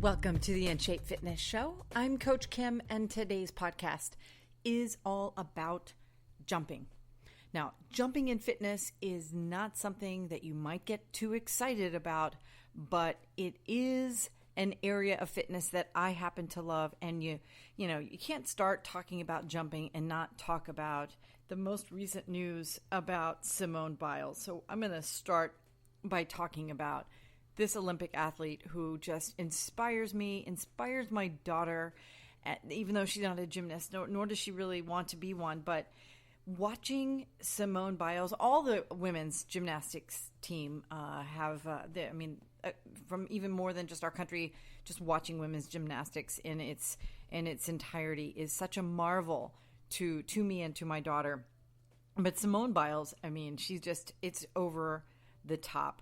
Welcome to the In Shape Fitness Show. I'm Coach Kim, and today's podcast is all about jumping. Now, jumping in fitness is not something that you might get too excited about, but it is an area of fitness that I happen to love. And you can't start talking about jumping and not talk about the most recent news about Simone Biles. So I'm going to start by talking about this Olympic athlete who just inspires me, inspires my daughter, even though she's not a gymnast, nor does she really want to be one. But watching Simone Biles, all the women's gymnastics team from even more than just our country, just watching women's gymnastics in its entirety is such a marvel to me and to my daughter. But Simone Biles, it's over the top.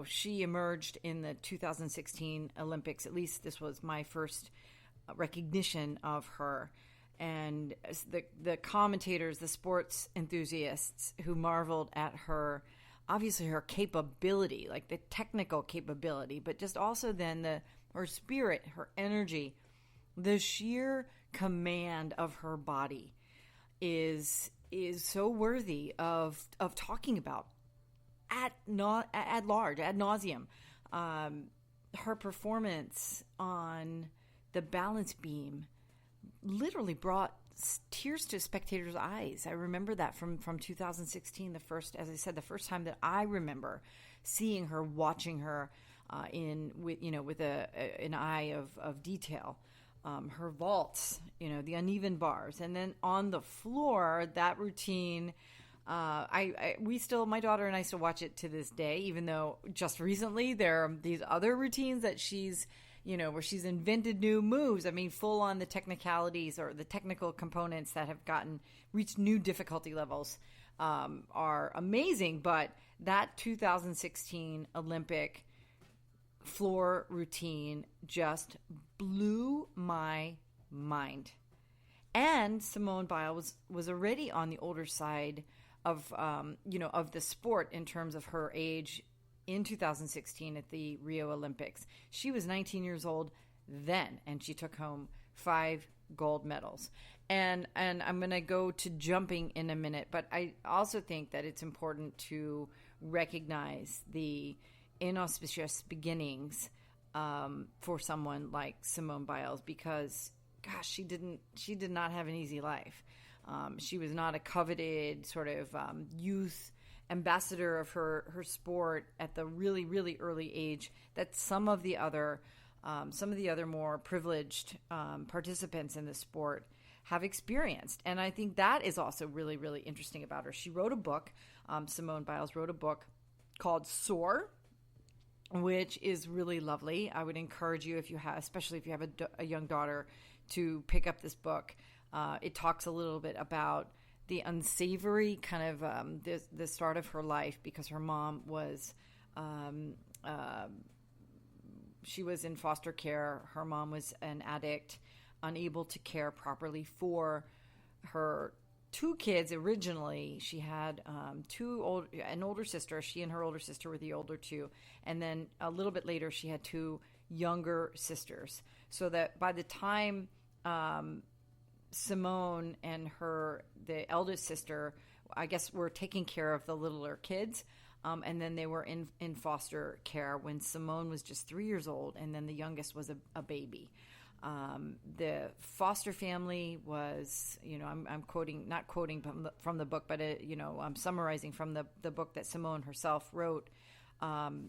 She emerged in the 2016 Olympics. At least this was my first recognition of her. And the commentators, the sports enthusiasts who marveled at her, obviously her capability, like the technical capability, but just also then her spirit, her energy, the sheer command of her body is so worthy of talking about ad nauseum. Her performance on the balance beam literally brought tears to spectators' eyes. I remember that from 2016, the first time that I remember seeing her, watching her with an eye of detail. Her vaults, the uneven bars, and then on the floor, that routine. My daughter and I still watch it to this day, even though just recently there are these other routines that she's, where she's invented new moves. Full on the technicalities or the technical components that have reached new difficulty levels, are amazing. But that 2016 Olympic floor routine just blew my mind. And Simone Biles was already on the older side of the sport in terms of her age in 2016 at the Rio Olympics. She was 19 years old then, and she took home 5 gold medals. And I'm going to go to jumping in a minute, but I also think that it's important to recognize the inauspicious beginnings for someone like Simone Biles, because gosh, she did not have an easy life. She was not a coveted sort of youth ambassador of her sport at the really, really early age that some of the other more privileged participants in the sport have experienced. And I think that is also really, really interesting about her. She wrote a book. Simone Biles wrote a book called Soar, which is really lovely. I would encourage you, especially if you have a young daughter, to pick up this book. It talks a little bit about the unsavory kind of the start of her life, because her mom was she was in foster care. Her mom was an addict, unable to care properly for her 2 kids. Originally, she had an older sister. She and her older sister were the older 2, and then a little bit later, she had 2 younger sisters. So that by the time Simone and the eldest sister, I guess, were taking care of the littler kids, and then they were in foster care when Simone was just 3 years old, and then the youngest was a baby. The foster family was, I'm not quoting from the book, but I'm summarizing from the book that Simone herself wrote.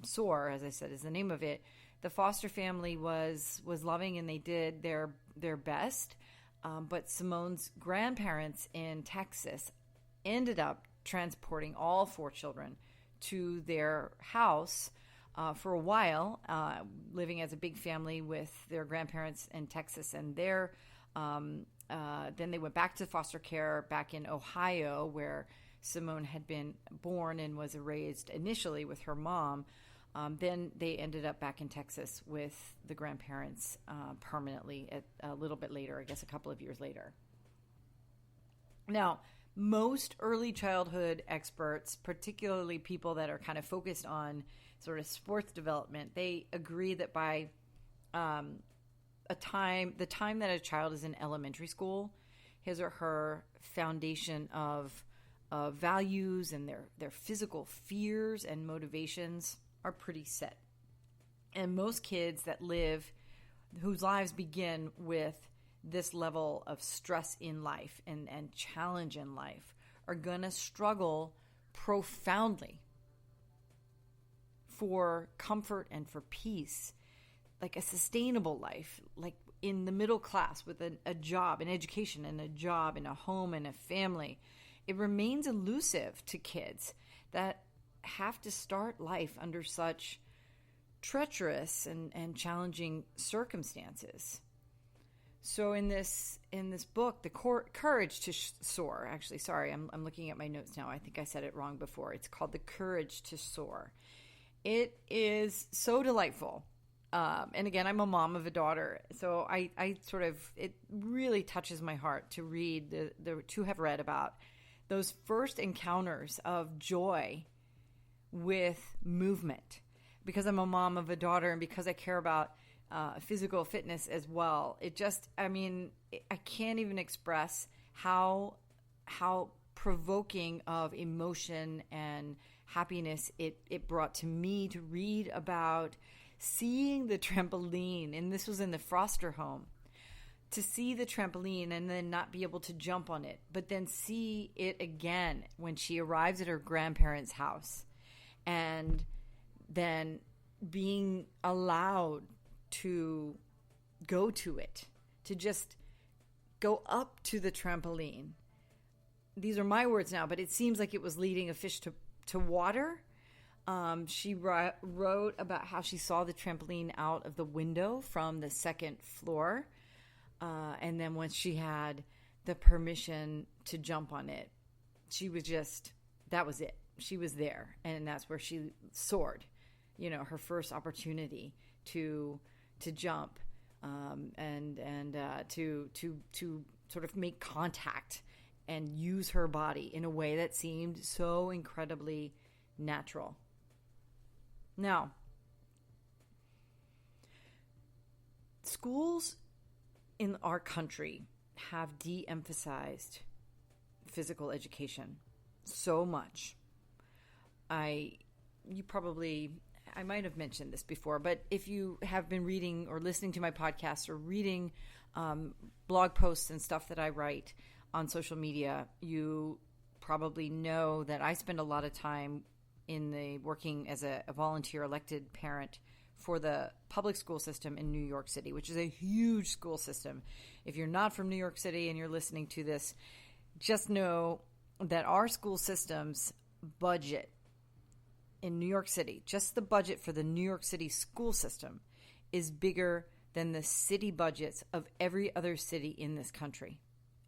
Soar, as I said, is the name of it. The foster family was loving, and they did their best. But Simone's grandparents in Texas ended up transporting all 4 children to their house for a while, living as a big family with their grandparents in Texas. And then they went back to foster care back in Ohio, where Simone had been born and was raised initially with her mom. Then they ended up back in Texas with the grandparents permanently a little bit later, I guess a couple of years later. Now, most early childhood experts, particularly people that are kind of focused on sort of sports development, they agree that by the time that a child is in elementary school, his or her foundation of values and their physical fears and motivations are pretty set. And most kids whose lives begin with this level of stress in life and challenge in life are going to struggle profoundly for comfort and for peace, like a sustainable life, like in the middle class with a job, an education and a job and a home and a family. It remains elusive to kids that have to start life under such treacherous and challenging circumstances. So in this book, the Courage to Soar, actually, sorry, I'm looking at my notes now. I think I said it wrong before. It's called The Courage to Soar. It is so delightful. And again, I'm a mom of a daughter, so it really touches my heart to read to have read about those first encounters of joy with movement. Because I'm a mom of a daughter and because I care about physical fitness as well, I can't even express how provoking of emotion and happiness it brought to me to read about seeing the trampoline. And this was in the Foster home. To see the trampoline and then not be able to jump on it, but then see it again when she arrives at her grandparents' house, and then being allowed to go to it, to just go up to the trampoline. These are my words now, but it seems like it was leading a fish to water. She wrote about how she saw the trampoline out of the window from the second floor. And then once she had the permission to jump on it, that was it. She was there. And that's where she soared, her first opportunity to jump, and to sort of make contact and use her body in a way that seemed so incredibly natural. Now, schools in our country have de-emphasized physical education so much. I might have mentioned this before, but if you have been reading or listening to my podcast or reading blog posts and stuff that I write on social media, you probably know that I spend a lot of time working as a volunteer elected parent for the public school system in New York City, which is a huge school system. If you're not from New York City and you're listening to this, just know that our school system's budget in New York City, just the budget for the New York City school system, is bigger than the city budgets of every other city in this country,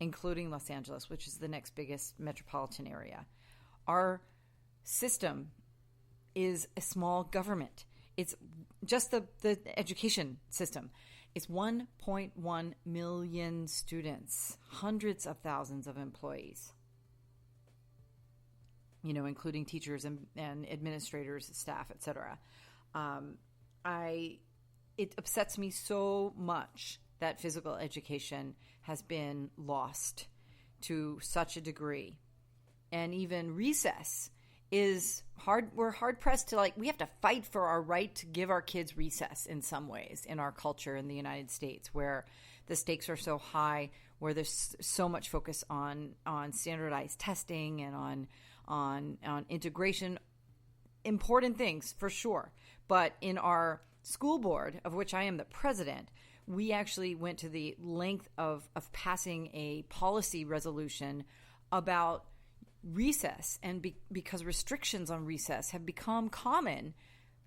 including Los Angeles, which is the next biggest metropolitan area. Our system is a small government. It's just the education system. It's 1.1 million students, hundreds of thousands of employees, including teachers and administrators, staff, etc. It upsets me so much that physical education has been lost to such a degree. And even recess is hard. We're hard pressed to we have to fight for our right to give our kids recess in some ways in our culture in the United States, where the stakes are so high, where there's so much focus on standardized testing and on integration. Important things for sure. But in our school board, of which I am the president, we actually went to the length of passing a policy resolution about recess, and because restrictions on recess have become common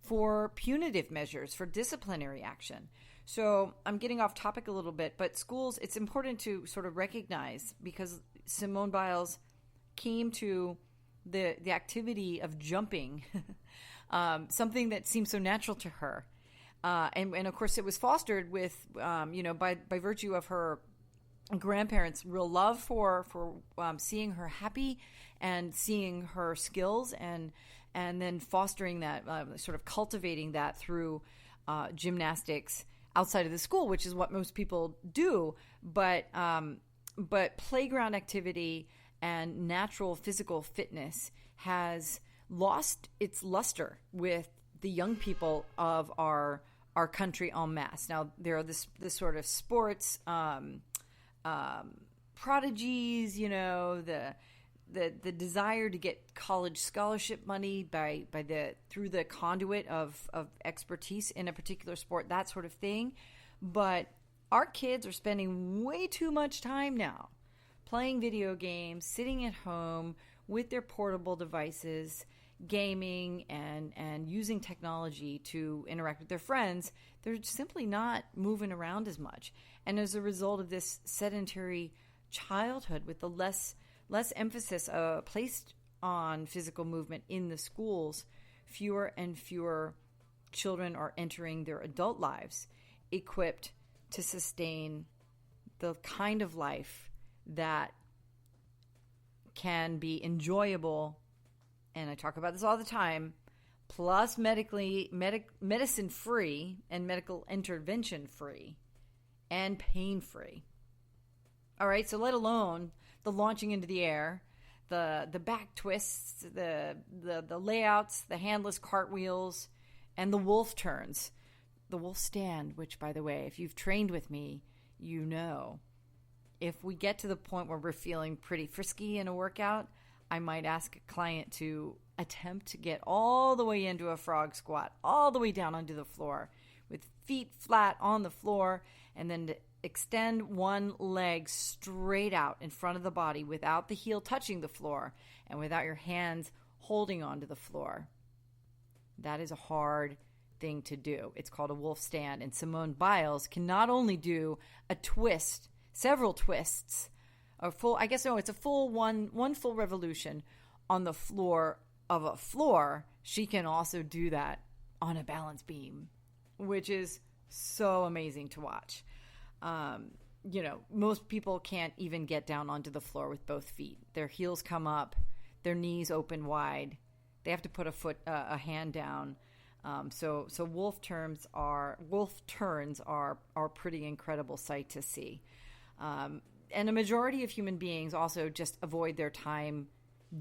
for punitive measures, for disciplinary action. So I'm getting off topic a little bit, but schools, it's important to sort of recognize, because Simone Biles came to the activity of jumping, something that seems so natural to her. And of course it was fostered with, by virtue of her grandparents' real love for seeing her happy and seeing her skills, and then fostering that, sort of cultivating that through gymnastics, outside of the school, which is what most people do. But playground activity and natural physical fitness has lost its luster with the young people of our country en masse. Now, there are this sort of sports prodigies, the desire to get college scholarship money through the conduit of expertise in a particular sport, that sort of thing. But our kids are spending way too much time now playing video games, sitting at home with their portable devices, gaming and using technology to interact with their friends. They're simply not moving around as much. And as a result of this sedentary childhood, with the less emphasis placed on physical movement in the schools, fewer and fewer children are entering their adult lives equipped to sustain the kind of life that can be enjoyable, and I talk about this all the time, plus medicine free and medical intervention free and pain free. All right, so let alone the launching into the air, the back twists, the layouts, the handless cartwheels, and the wolf turns. The wolf stand, which, by the way, if you've trained with me, you know, if we get to the point where we're feeling pretty frisky in a workout, I might ask a client to attempt to get all the way into a frog squat, all the way down onto the floor, with feet flat on the floor, and then to extend one leg straight out in front of the body without the heel touching the floor and without your hands holding onto the floor. That is a hard thing to do. It's called a wolf stand. And Simone Biles can not only do a twist, several twists, it's a full one full revolution on the floor of a floor. She can also do that on a balance beam, which is so amazing to watch. Most people can't even get down onto the floor with both feet. Their heels come up, their knees open wide. They have to put a hand down. So wolf turns are pretty incredible sight to see. And a majority of human beings also just avoid their time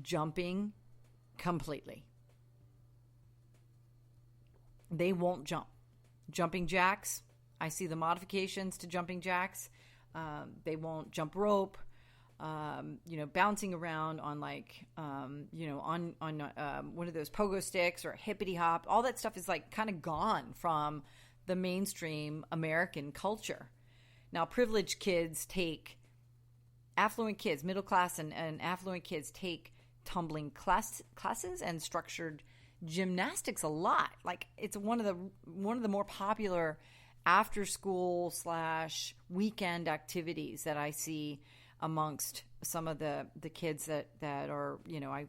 jumping completely. They won't jump. Jumping jacks, I see the modifications to jumping jacks. They won't jump rope. Bouncing around on one of those pogo sticks or hippity hop. All that stuff is kind of gone from the mainstream American culture. Now, privileged kids affluent kids, middle class and affluent kids take tumbling classes and structured gymnastics a lot. It's one of the more popular after school / weekend activities that I see amongst some of the kids that are,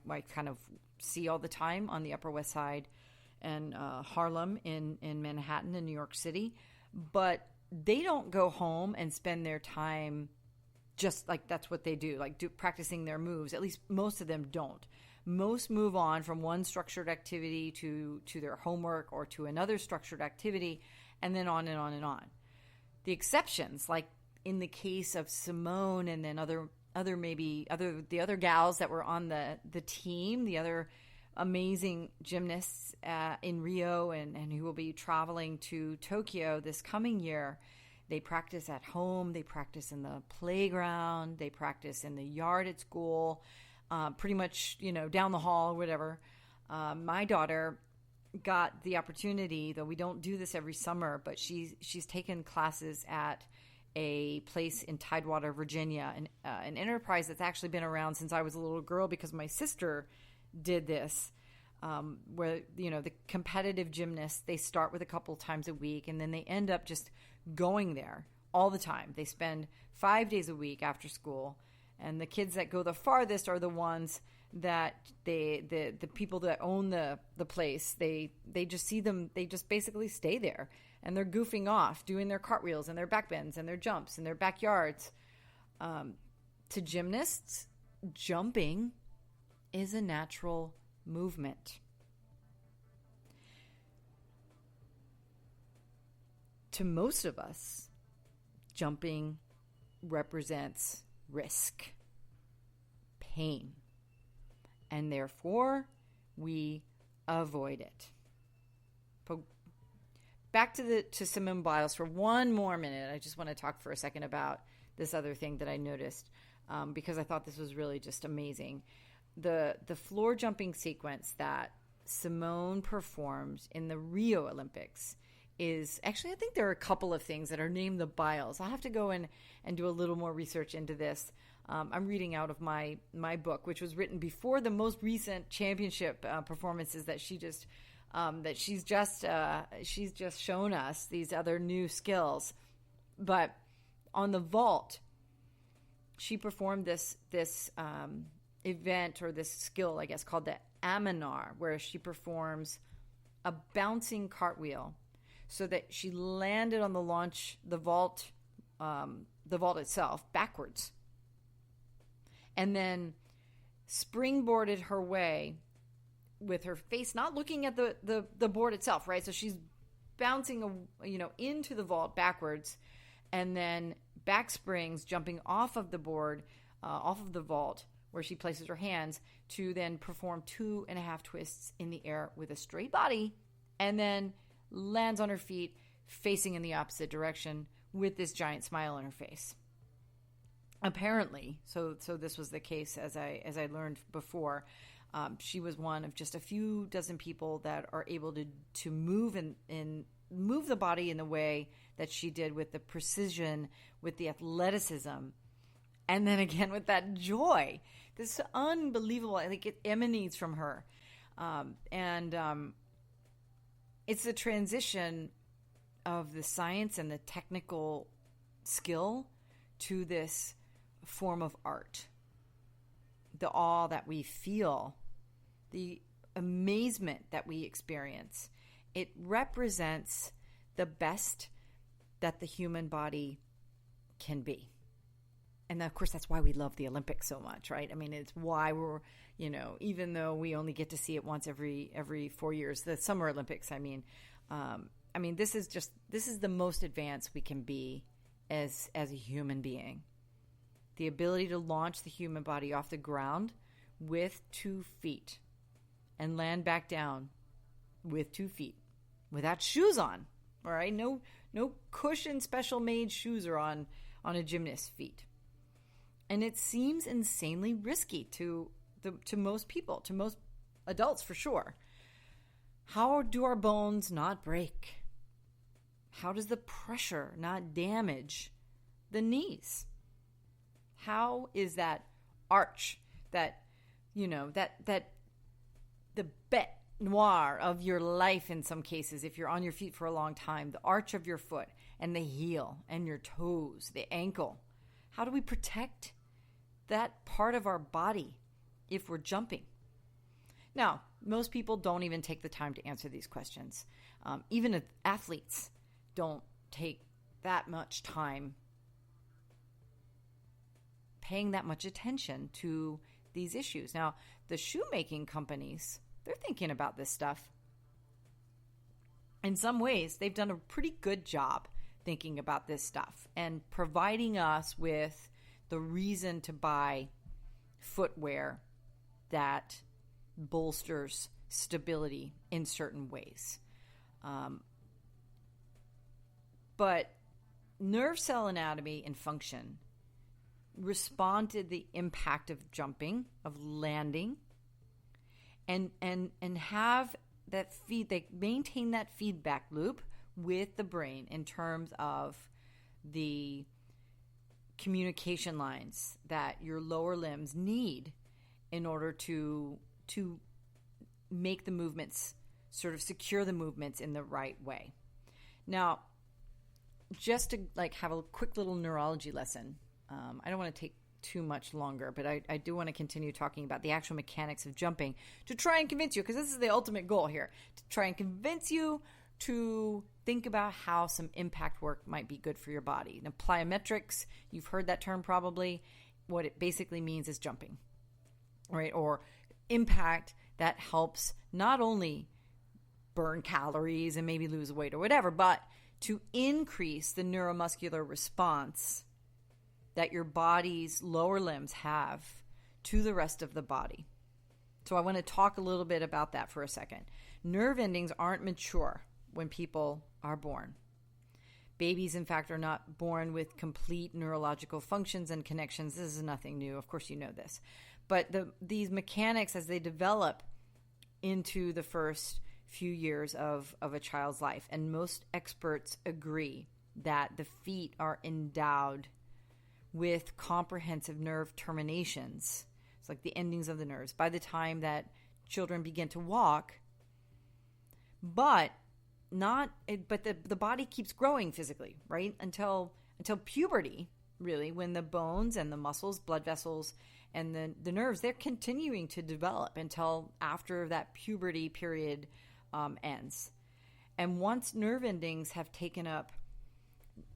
I kind of see all the time on the Upper West Side and Harlem in Manhattan and New York City. But they don't go home and spend their time just that's what they do, practicing their moves. At least most of them don't. Most move on from one structured activity to their homework or to another structured activity, and then on and on and on. The exceptions, like in the case of Simone and then the other gals that were on the team, the other amazing gymnasts in Rio and who will be traveling to Tokyo this coming year. They practice at home, they practice in the playground, they practice in the yard at school, pretty much, down the hall, whatever. My daughter got the opportunity, though we don't do this every summer, but she's taken classes at a place in Tidewater, Virginia, an enterprise that's actually been around since I was a little girl because my sister did this, where, the competitive gymnasts, they start with a couple times a week and then they end up just going there all the time. They spend 5 days a week after school, and the kids that go the farthest are the ones that the people that own the place, they just see them, they just basically stay there and they're goofing off, doing their cartwheels and their back bends and their jumps in their backyards. To gymnasts, jumping is a natural movement. to most of us, jumping represents risk, pain, and therefore we avoid it. But back to Simone Biles for one more minute. I just want to talk for a second about this other thing that I noticed, because I thought this was really just amazing. The floor jumping sequence that Simone performed in the Rio Olympics is actually, I think there are a couple of things that are named the Biles. I'll have to go in and do a little more research into this. I'm reading out of my book, which was written before the most recent championship performances that she's just shown us, these other new skills. But on the vault, she performed this event, or this skill, I guess, called the Aminar, where she performs a bouncing cartwheel so that she landed on the vault itself backwards, and then springboarded her way with her face not looking at the board itself, right? So she's bouncing, into the vault backwards, and then back springs, jumping off of the board, off of the vault, where she places her hands to then perform 2.5 twists in the air with a straight body, and then lands on her feet facing in the opposite direction with this giant smile on her face. Apparently, so this was the case as I learned before. She was one of just a few dozen people that are able to move and move the body in the way that she did, with the precision, with the athleticism, and then again with that joy. This is unbelievable. I think it emanates from her, and it's the transition of the science and the technical skill to this form of art. The awe that we feel, the amazement that we experience, it represents the best that the human body can be. And of course, that's why we love the Olympics so much, right? I mean, it's why we're, even though we only get to see it once every 4 years, the Summer Olympics, this is the most advanced we can be as a human being. The ability to launch the human body off the ground with 2 feet and land back down with 2 feet without shoes on. All right, no cushion special made shoes are on a gymnast's feet. And it seems insanely risky to most people, to most adults for sure. How do our bones not break? How does the pressure not damage the knees? How is that arch, that the bête noire of your life in some cases, if you're on your feet for a long time, the arch of your foot and the heel and your toes, the ankle? How do we protect that part of our body if we're jumping? Now, most people don't even take the time to answer these questions. Even if athletes don't take that much time paying that much attention to these issues. Now, the shoemaking companies, they're thinking about this stuff. In some ways, they've done a pretty good job thinking about this stuff and providing us with the reason to buy footwear that bolsters stability in certain ways. But nerve cell anatomy and function respond to the impact of jumping, of landing, and have that they maintain that feedback loop with the brain in terms of the communication lines that your lower limbs need in order to make the movements, sort of secure the movements in the right way. Now, just to have a quick little neurology lesson, I don't want to take too much longer, but I do want to continue talking about the actual mechanics of jumping to try and convince you, because this is the ultimate goal here, to try and convince you to think about how some impact work might be good for your body. Now, plyometrics, you've heard that term probably. What it basically means is jumping, right? Or impact that helps not only burn calories and maybe lose weight or whatever, but to increase the neuromuscular response that your body's lower limbs have to the rest of the body. So I want to talk a little bit about that for a second. Nerve endings aren't mature when people are born. Babies, in fact, are not born with complete neurological functions and connections. This is nothing new. Of course, you know this. But these mechanics, as they develop into the first few years of a child's life, and most experts agree that the feet are endowed with comprehensive nerve terminations. It's like the endings of the nerves by the time that children begin to walk. But the body keeps growing physically, right? Until puberty, really, when the bones and the muscles, blood vessels, and the nerves, they're continuing to develop until after that puberty period ends. And once nerve endings have taken up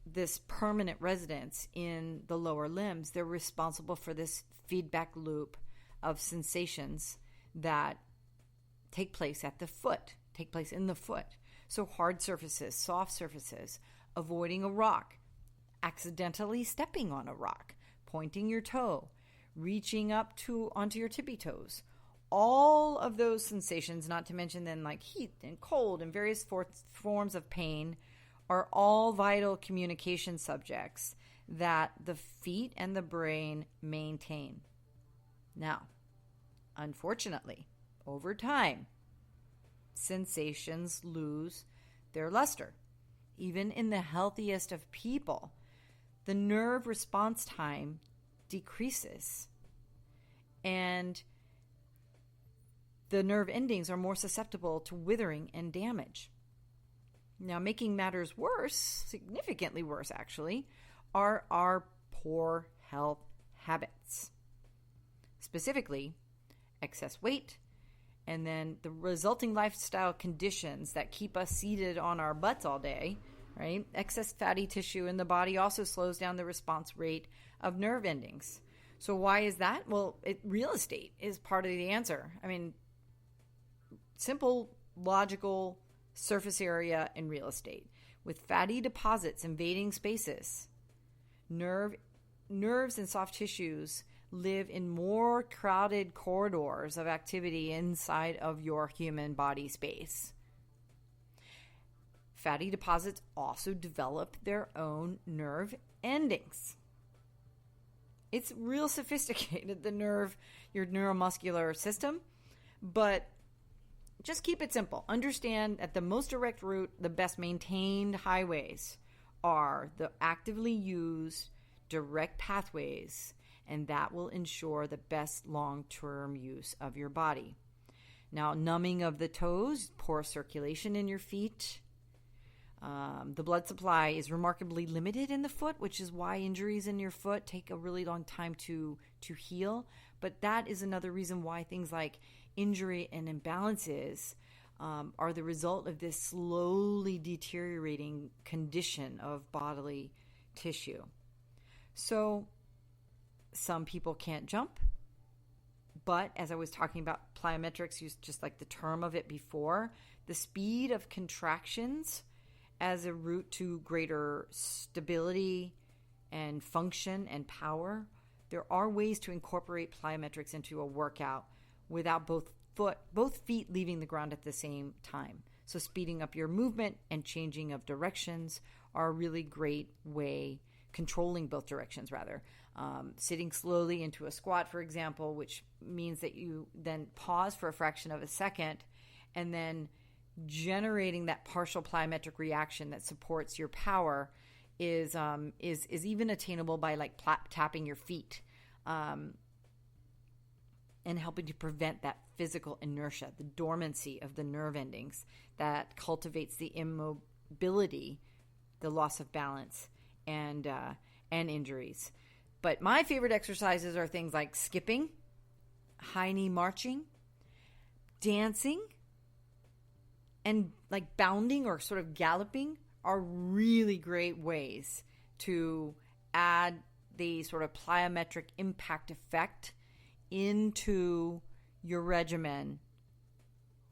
this permanent residence in the lower limbs, they're responsible for this feedback loop of sensations that take place in the foot. So hard surfaces, soft surfaces, avoiding a rock, accidentally stepping on a rock, pointing your toe, reaching up onto your tippy toes. All of those sensations, not to mention then like heat and cold and various forms of pain, are all vital communication subjects that the feet and the brain maintain. Now, unfortunately, over time, sensations lose their luster. Even in the healthiest of people, the nerve response time decreases, and the nerve endings are more susceptible to withering and damage. Now, making matters worse, significantly worse actually, are our poor health habits. Specifically, excess weight, and then the resulting lifestyle conditions that keep us seated on our butts all day, right? Excess fatty tissue in the body also slows down the response rate of nerve endings. So why is that? Well, real estate is part of the answer. I mean, simple, logical surface area in real estate. With fatty deposits invading spaces, nerves and soft tissues live in more crowded corridors of activity inside of your human body space. Fatty deposits also develop their own nerve endings. It's real sophisticated, your neuromuscular system, but just keep it simple. Understand at the most direct route, the best maintained highways are the actively used direct pathways, and that will ensure the best long-term use of your body. Now, numbing of the toes, poor circulation in your feet. The blood supply is remarkably limited in the foot, which is why injuries in your foot take a really long time to heal. But that is another reason why things like injury and imbalances are the result of this slowly deteriorating condition of bodily tissue. So some people can't jump, but as I was talking about plyometrics, just like the term of it before, the speed of contractions as a route to greater stability and function and power, there are ways to incorporate plyometrics into a workout without both feet leaving the ground at the same time. So speeding up your movement and changing of directions are a really great way, controlling both directions rather. Sitting slowly into a squat, for example, which means that you then pause for a fraction of a second and then generating that partial plyometric reaction that supports your power is even attainable by like tapping your feet and helping to prevent that physical inertia, the dormancy of the nerve endings that cultivates the immobility, the loss of balance, and injuries. But my favorite exercises are things like skipping, high knee marching, dancing, and like bounding or sort of galloping are really great ways to add the sort of plyometric impact effect into your regimen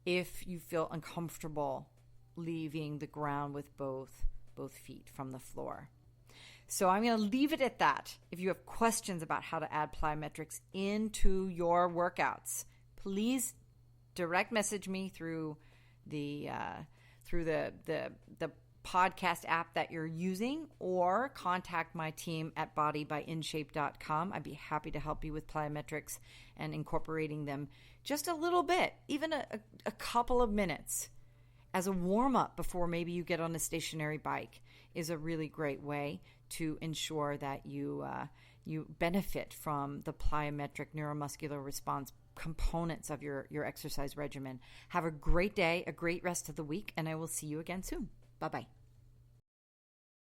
if you feel uncomfortable leaving the ground with both both feet from the floor. So I'm going to leave it at that. If you have questions about how to add plyometrics into your workouts, please direct message me through the podcast app that you're using, or contact my team at bodybyInshape.com. I'd be happy to help you with plyometrics and incorporating them just a little bit, even a couple of minutes as a warm-up before maybe you get on a stationary bike is a really great way to ensure that you benefit from the plyometric neuromuscular response components of your exercise regimen. Have a great day, a great rest of the week, and I will see you again soon. Bye-bye.